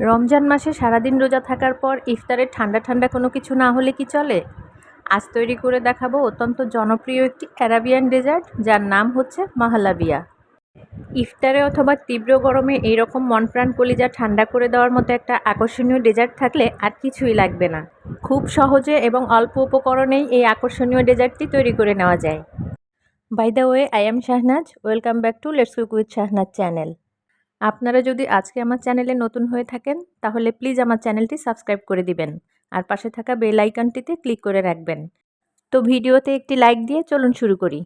রমজান মাসে সারাদিন রোজা থাকার পর ইফতারে ঠান্ডা ঠান্ডা কোনো কিছু না হলে কি চলে? আজ তৈরি করে দেখাবো অত্যন্ত জনপ্রিয় একটি অ্যারাবিয়ান ডেজার্ট, যার নাম হচ্ছে মাহালাবিয়া। ইফতারে অথবা তীব্র গরমে এইরকম মন প্রাণ কলিজা ঠান্ডা করে দেওয়ার মতো একটা আকর্ষণীয় ডেজার্ট থাকলে আর কিছুই লাগবে না। খুব সহজে এবং অল্প উপকরণেই এই আকর্ষণীয় ডেজার্টটি তৈরি করে নেওয়া যায়। By the way, I am Shahnaz. Welcome back to let's cook with Shahnaz channel. আপনারা যদি আজকে আমার চ্যানেলে নতুন হয়ে থাকেন, তাহলে প্লিজ আমার চ্যানেলটি সাবস্ক্রাইব করে দিবেন আর পাশে থাকা বেল আইকনটিতে ক্লিক করে রাখবেন। তো ভিডিওতে একটি লাইক দিয়ে চলুন শুরু করি।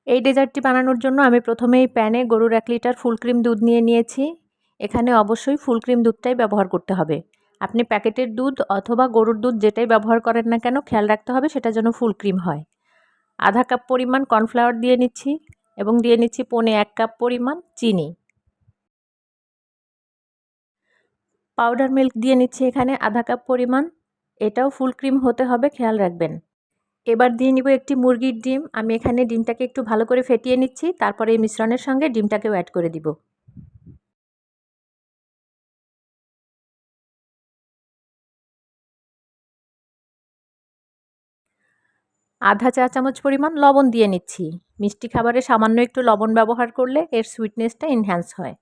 এই ডেজার্টটি বানানোর জন্য আমি প্রথমেই প্যানে গরুর 1 লিটার ফুল ক্রিম দুধ নিয়ে নিয়েছি। এখানে অবশ্যই ফুল ক্রিম দুধটাই ব্যবহার করতে হবে। আপনি প্যাকেটের দুধ অথবা গরুর দুধ যেটাই ব্যবহার করেন না কেন, খেয়াল রাখতে হবে সেটা যেন ফুল ক্রিম হয়। আধা কাপ পরিমাণ কর্নফ্লাওয়ার দিয়ে নিচ্ছি এবং দিয়ে নিচ্ছি 1.25 কাপ পরিমাণ চিনি। পাউডার মিল্ক দিয়ে নিচ্ছি এখানে আধা কাপ পরিমাণ। এটাও ফুল ক্রিম হতে হবে, খেয়াল রাখবেন। এবার দিয়ে নিব একটি মুরগির ডিম। আমি এখানে ডিমটাকে একটু ভালো করে ফেটিয়ে নিচ্ছি, তারপরে এই মিশ্রণের সঙ্গে ডিমটাকেও অ্যাড করে দিব। আধা চা চামচ পরিমাণ লবণ দিয়ে নিচ্ছি। মিষ্টি খাবারে সামান্য একটু লবণ ব্যবহার করলে এর সুইটনেসটা এনহ্যান্স হয়।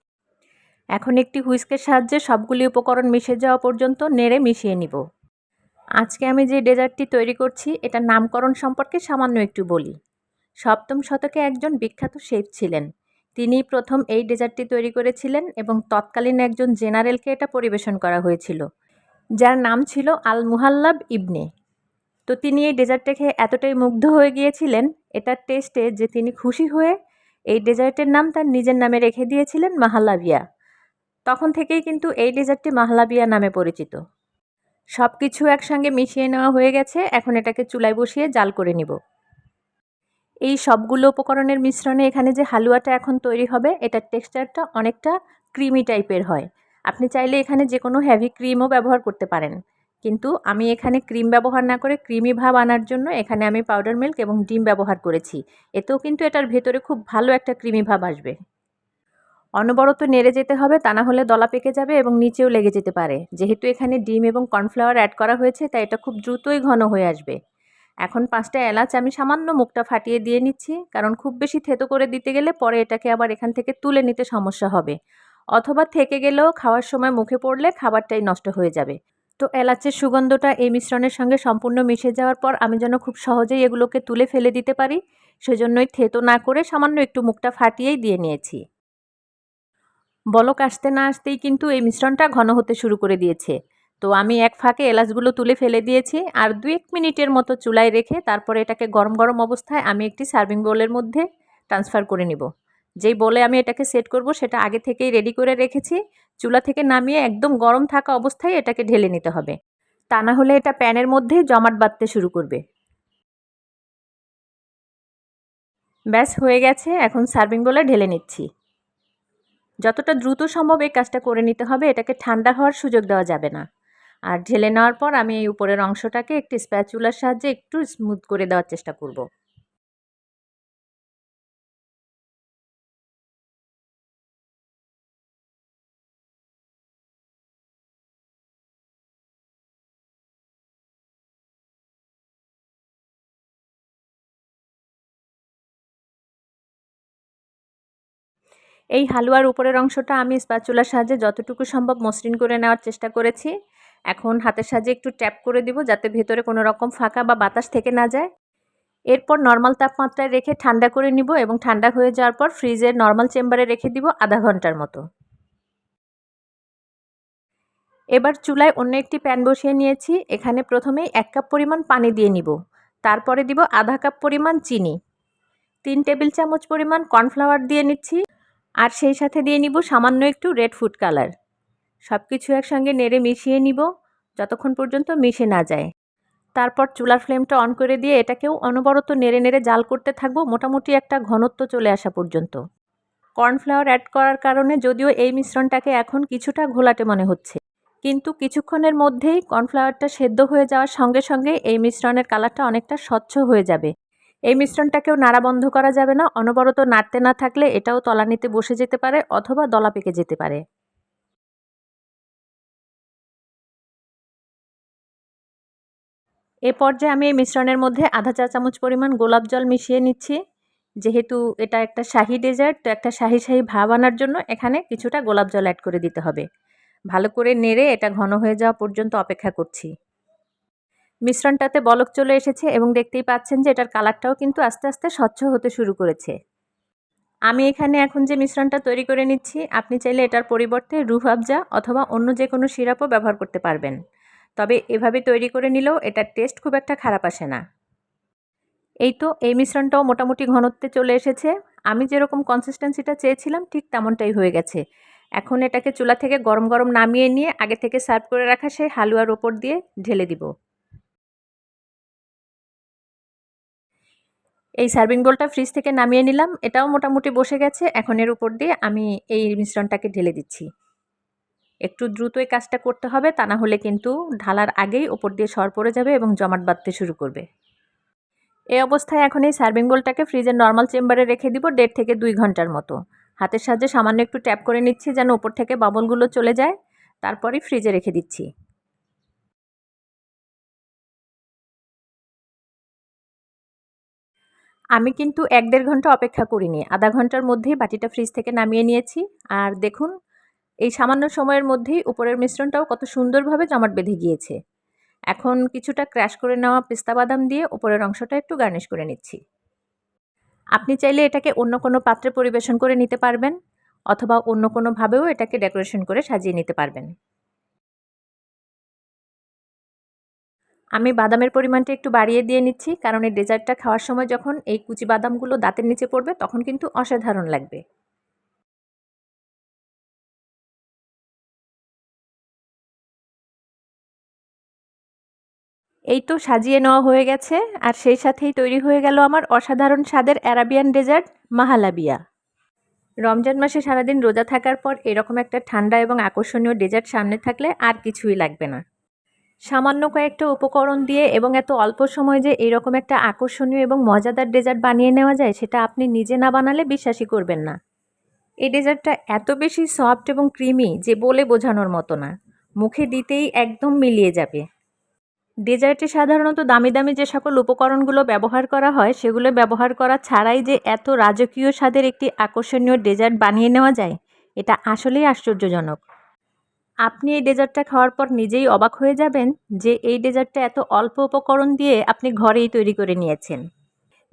এখন একটি হুইস্কের সাহায্যে সবগুলি উপকরণ মিশে যাওয়া পর্যন্ত নেড়ে মিশিয়ে নিব। আজকে আমি যে ডেজার্টটি তৈরি করছি, এটার নামকরণ সম্পর্কে সামান্য একটু বলি। 7ম শতকে একজন বিখ্যাত শেফ ছিলেন। তিনিই প্রথম এই ডেজার্টটি তৈরি করেছিলেন এবং তৎকালীন একজন জেনারেলকে এটা পরিবেশন করা হয়েছিল, যার নাম ছিল আল মুহাল্লাব ইবনে। তো তিনি এই ডেজার্টটা খেয়ে এতটাই মুগ্ধ হয়ে গিয়েছিলেন এটার টেস্টে, যে তিনি খুশি হয়ে এই ডেজার্টের নাম তার নিজের নামে রেখে দিয়েছিলেন মাহালাবিয়া। তখন থেকেই কিন্তু এই ডেজার্টটি মাহালাবিয়া নামে পরিচিত। সব কিছু একসঙ্গে মিশিয়ে নেওয়া হয়ে গেছে। এখন এটাকে চুলায় বসিয়ে জাল করে নিব। এই সবগুলো উপকরণের মিশ্রণে এখানে যে হালুয়াটা এখন তৈরি হবে, এটার টেক্সচারটা অনেকটা ক্রিমি টাইপের হয়। আপনি চাইলে এখানে যে কোনো হেভি ক্রিমও ব্যবহার করতে পারেন, কিন্তু আমি এখানে ক্রিম ব্যবহার না করে ক্রিমি ভাব আনার জন্য এখানে আমি পাউডার মিল্ক এবং ডিম ব্যবহার করেছি। এতেও কিন্তু এটার ভেতরে খুব ভালো একটা ক্রিমি ভাব আসবে। অনবরত নেড়ে যেতে হবে, তা না হলে দলা পেকে যাবে এবং নিচেও লেগে যেতে পারে। যেহেতু এখানে ডিম এবং কর্নফ্লাওয়ার অ্যাড করা হয়েছে, তাই এটা খুব দ্রুতই ঘন হয়ে আসবে। এখন 5টা এলাচ আমি সামান্য মুখটা ফাটিয়ে দিয়ে নিচ্ছি, কারণ খুব বেশি থেতো করে দিতে গেলে পরে এটাকে আবার এখান থেকে তুলে নিতে সমস্যা হবে, অথবা থেকে গেলেও খাওয়ার সময় মুখে পড়লে খাবারটাই নষ্ট হয়ে যাবে। তো এলাচের সুগন্ধটা এই মিশ্রণের সঙ্গে সম্পূর্ণ মিশে যাওয়ার পর আমি যেন খুব সহজেই এগুলোকে তুলে ফেলে দিতে পারি, সেজন্যই থেতো না করে সামান্য একটু মুখটা ফাটিয়েই দিয়ে নিয়েছি। বলক আসতে না আসতেই কিন্তু এই মিশ্রণটা ঘন হতে শুরু করে দিয়েছে। তো আমি এক ফাঁকে এলাচগুলো তুলে ফেলে দিয়েছি আর 2-1 মিনিটের মতো চুলায় রেখে তারপরে এটাকে গরম গরম অবস্থায় আমি একটি সার্ভিং বোলের মধ্যে ট্রান্সফার করে নিব। যেই বলে আমি এটাকে সেট করব সেটা আগে থেকেই রেডি করে রেখেছি। চুলা থেকে নামিয়ে একদম গরম থাকা অবস্থায় এটাকে ঢেলে নিতে হবে, তা না হলে এটা প্যানের মধ্যেই জমাট বাঁধতে শুরু করবে। ব্যাস হয়ে গেছে, এখন সার্ভিং বোলে ঢেলে নিচ্ছি। যতটা দ্রুত সম্ভব এই কাজটা করে নিতে হবে, এটাকে ঠান্ডা হওয়ার সুযোগ দেওয়া যাবে না। আর ঢেলে নেওয়ার পর আমি এই উপরের অংশটাকে একটি স্প্যাচুলার সাহায্যে একটু স্মুথ করে দেওয়ার চেষ্টা করব। এই হালুয়ার উপরের অংশটা আমি স্প্যাচুলার সাহায্যে যতটুকু সম্ভব মসৃণ করে নেওয়ার চেষ্টা করেছি। এখন হাতের সাহায্যে একটু ট্যাপ করে দিব, যাতে ভেতরে কোনো রকম ফাঁকা বা বাতাস থেকে না যায়। এরপর নর্মাল তাপমাত্রায় রেখে ঠান্ডা করে নিব এবং ঠান্ডা হয়ে যাওয়ার পর ফ্রিজের নর্মাল চেম্বারে রেখে দিব আধা ঘন্টার মতো। এবার চুলায় অন্য একটি প্যান বসিয়ে নিয়েছি। এখানে প্রথমেই 1 কাপ পরিমাণ পানি দিয়ে নিব। তারপরে দিব আধা কাপ পরিমাণ চিনি, 3 টেবিল চামচ পরিমাণ কর্নফ্লাওয়ার দিয়ে নিচ্ছি, আর সেই সাথে দিয়ে নিব সামান্য একটু রেড ফুড কালার। সব কিছু একসঙ্গে নেড়ে মিশিয়ে নিব যতক্ষণ পর্যন্ত মিশে না যায়। তারপর চুলার ফ্লেমটা অন করে দিয়ে এটাকেও অনবরত নেড়ে নেড়ে জাল করতে থাকবো, মোটামুটি একটা ঘনত্ব চলে আসা পর্যন্ত। কর্নফ্লাওয়ার অ্যাড করার কারণে যদিও এই মিশ্রণটাকে এখন কিছুটা ঘোলাটে মনে হচ্ছে, কিন্তু কিছুক্ষণের মধ্যেই কর্নফ্লাওয়ারটা সেদ্ধ হয়ে যাওয়ার সঙ্গে সঙ্গে এই মিশ্রণের কালারটা অনেকটা স্বচ্ছ হয়ে যাবে। এই মিশ্রণটাকেও নাড়া বন্ধ করা যাবে না। অনবরত নাড়তে না থাকলে এটাও তলানিতে বসে যেতে পারে অথবা দলা পেকে যেতে পারে। এ পর্যায়ে আমি এই মিশ্রণের মধ্যে আধা চা চামচ পরিমাণ গোলাপ জল মিশিয়ে নিচ্ছি। যেহেতু এটা একটা শাহি ডেজার্ট, তো একটা শাহি শাহি ভাব আনার জন্য এখানে কিছুটা গোলাপ জল অ্যাড করে দিতে হবে। ভালো করে নেড়ে এটা ঘন হয়ে যাওয়া পর্যন্ত অপেক্ষা করছি। মিশ্রণটাতে বলক চলে এসেছে এবং দেখতেই পাচ্ছেন যে এটার কালারটাও কিন্তু আস্তে আস্তে স্বচ্ছ হতে শুরু করেছে। আমি এখানে এখন যে মিশ্রণটা তৈরি করে নিচ্ছি, আপনি চাইলে এটার পরিবর্তে রুহ আফজা অথবা অন্য যে কোনো সিরাপও ব্যবহার করতে পারবেন। তবে এভাবে তৈরি করে নিলেও এটার টেস্ট খুব একটা খারাপ আসে না। এই তো এই মিশ্রণটাও মোটামুটি ঘনত্বে চলে এসেছে। আমি যেরকম কনসিস্টেন্সিটা চেয়েছিলাম ঠিক তেমনটাই হয়ে গেছে। এখন এটাকে চুলা থেকে গরম গরম নামিয়ে নিয়ে আগে থেকে সার্ভ করে রাখা সেই হালুয়ার ওপর দিয়ে ঢেলে দিব। এই সার্ভিং বোলটা ফ্রিজ থেকে নামিয়ে নিলাম। এটাও মোটামুটি বসে গেছে। এখন এর উপর দিয়ে আমি এই মিশ্রণটাকে ঢেলে দিচ্ছি। একটু দ্রুত এই কাজটা করতে হবে, তা না হলে কিন্তু ঢালার আগেই ওপর দিয়ে সর পড়ে যাবে এবং জমাট বাঁধতে শুরু করবে। এই অবস্থায় এখন এই সার্ভিং বোলটাকে ফ্রিজের নর্মাল চেম্বারে রেখে দিব 1.5 থেকে 2 ঘন্টার মতো। হাতের সাহায্যে সামান্য একটু ট্যাপ করে নিচ্ছি যেন উপর থেকে বাবলগুলো চলে যায়। তারপরেই ফ্রিজে রেখে দিচ্ছি। আমি কিন্তু 1-1.5 ঘন্টা অপেক্ষা করিনি। আধা ঘন্টার মধ্যেই বাটিটা ফ্রিজ থেকে নামিয়ে নিয়েছি। আর দেখুন, এই সামান্য সময়ের মধ্যেই উপরের মিশ্রণটাও কত সুন্দরভাবে জমাট বেঁধে গিয়েছে। এখন কিছুটা ক্র্যাশ করে নেওয়া পেস্তা বাদাম দিয়ে উপরের অংশটা একটু গার্নিশ করে নিচ্ছি। আপনি চাইলে এটাকে অন্য কোনো পাত্রে পরিবেশন করে নিতে পারবেন অথবা অন্য কোনোভাবেও এটাকে ডেকোরেশন করে সাজিয়ে নিতে পারবেন। আমি বাদামের পরিমাণটা একটু বাড়িয়ে দিয়ে নিচ্ছি, কারণ এই ডেজার্টটা খাওয়ার সময় যখন এই কুচি বাদামগুলো দাঁতের নিচে পড়বে তখন কিন্তু অসাধারণ লাগবে। এই তো সাজিয়ে নেওয়া হয়ে গেছে, আর সেই সাথেই তৈরি হয়ে গেল আমার অসাধারণ স্বাদের অ্যারাবিয়ান ডেজার্ট মাহালাবিয়া। রমজান মাসে সারাদিন রোজা থাকার পর এরকম একটা ঠান্ডা এবং আকর্ষণীয় ডেজার্ট সামনে থাকলে আর কিছুই লাগবে না। সামান্য কয়েকটা উপকরণ দিয়ে এবং এত অল্প সময়ে যে এরকম একটা আকর্ষণীয় এবং মজাদার ডেজার্ট বানিয়ে নেওয়া যায়, সেটা আপনি নিজে না বানালে বিশ্বাসই করবেন না। এই ডেজার্টটা এত বেশি সফট এবং ক্রিমি যে বলে বোঝানোর মতো না। মুখে দিতেই একদম মিলিয়ে যাবে। ডেজার্টে সাধারণত দামি দামি যে সকল উপকরণগুলো ব্যবহার করা হয়, সেগুলো ব্যবহার করা ছাড়াই যে এত রাজকীয় স্বাদের একটি আকর্ষণীয় ডেজার্ট বানিয়ে নেওয়া যায়, এটা আসলেই আশ্চর্যজনক। আপনি এই ডেজার্টটা খাওয়ার পর নিজেই অবাক হয়ে যাবেন যে এই ডেজার্টটা এত অল্প উপকরণ দিয়ে আপনি ঘরেই তৈরি করে নিয়েছেন।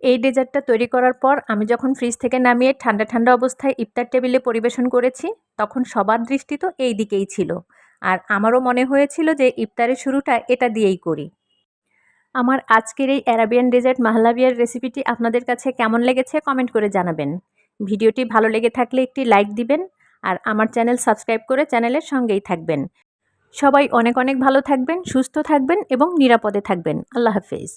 এই ডেজার্টটা তৈরি করার পর আমি যখন ফ্রিজ থেকে নামিয়ে ঠান্ডা ঠান্ডা অবস্থায় ইফতার টেবিলে পরিবেশন করেছি, তখন সবার দৃষ্টি তো এই দিকেই ছিল। আর আমারও মনে হয়েছিল যে ইফতারের শুরুটা এটা দিয়েই করি। আমার আজকের এই অ্যারাবিয়ান ডেজার্ট মাহলাবিয়ার রেসিপিটি আপনাদের কাছে কেমন লেগেছে কমেন্ট করে জানাবেন। ভিডিওটি ভালো লেগে থাকলে একটি লাইক দিবেন, আর আমার চ্যানেল সাবস্ক্রাইব করে চ্যানেলের সঙ্গেই থাকবেন। সবাই অনেক অনেক ভালো থাকবেন, সুস্থ থাকবেন এবং নিরাপদে থাকবেন। আল্লাহ হাফেজ।